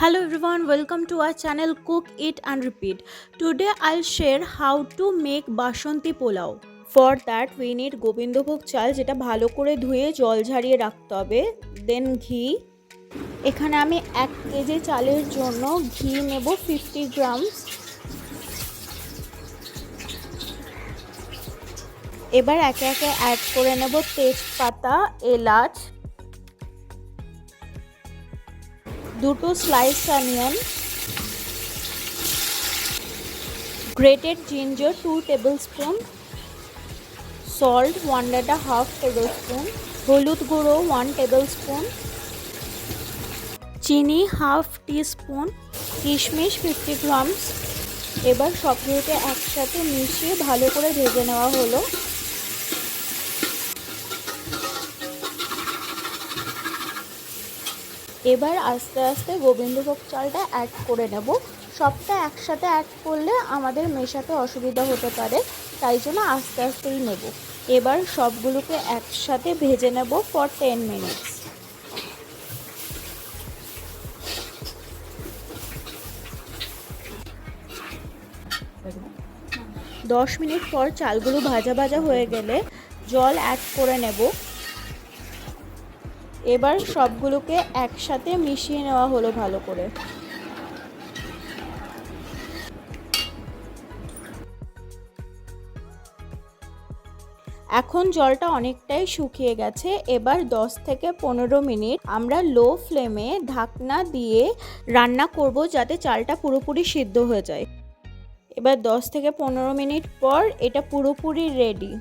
Hello everyone, welcome to our channel Cook Eat and Repeat. Today I'll share how to make Basanti Pulao. For that we need Gobindobhog Chal যেটা ভালো করে ধুয়ে জল ঝরিয়ে রাখতে হবে। Then ghee। এখানে আমি 1 কেজি চালের জন্য ঘি নেব 50 grams। এবার একে একে অ্যাড করে নেব তেজপাতা, এলাচ, দুটো slice onion, grated ginger 2 tablespoon, salt 1.5 tablespoon, holud গুঁড়ো 1 tablespoon, চিনি হাফ টিস্পুন, কিশমিশ 50 grams। এবার সবগুলোকে একসাথে মিশিয়ে ভালো করে ভেজে নেওয়া হলো। এবার আস্তে আস্তে গোবিন্দভোগ চালটা অ্যাড করে নেব। সবটা একসাথে অ্যাড করলে আমাদের মেশাতে অসুবিধা হতে পারে, তাই জন্য আস্তে আস্তেই নেব। এবার সবগুলোকে একসাথে ভেজে নেব ফর 10 মিনিটস। দশ মিনিট পর চালগুলো ভাজা ভাজা হয়ে গেলে জল অ্যাড করে নেব। এবার সবগুলোকে একসাথে মিশিয়ে নেওয়া হলো ভালো করে। এখন জলটা অনেকটাই শুকিয়ে গেছে। এবার 10 থেকে 15 মিনিট আমরা লো ফ্লেমে ঢাকনা দিয়ে রান্না করব যাতে চালটা পুরোপুরি সিদ্ধ হয়ে যায়। এবার 10 থেকে 15 মিনিট পর এটা পুরোপুরি রেডি।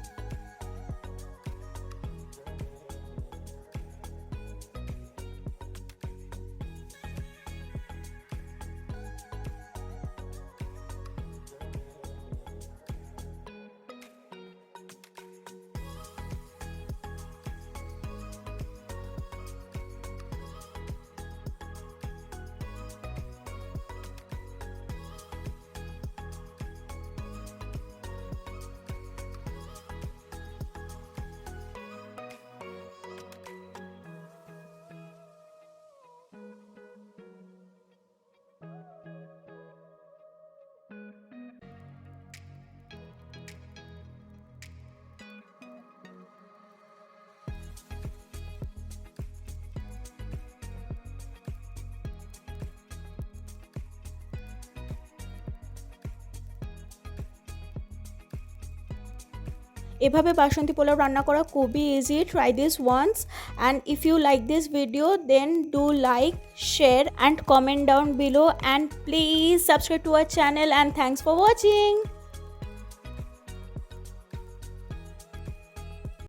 এভাবে বাসন্তী পোলাও রান্না করা খুবই easy. Try this once and if you like this video then do like, share and comment down below and please subscribe to our channel and thanks for watching.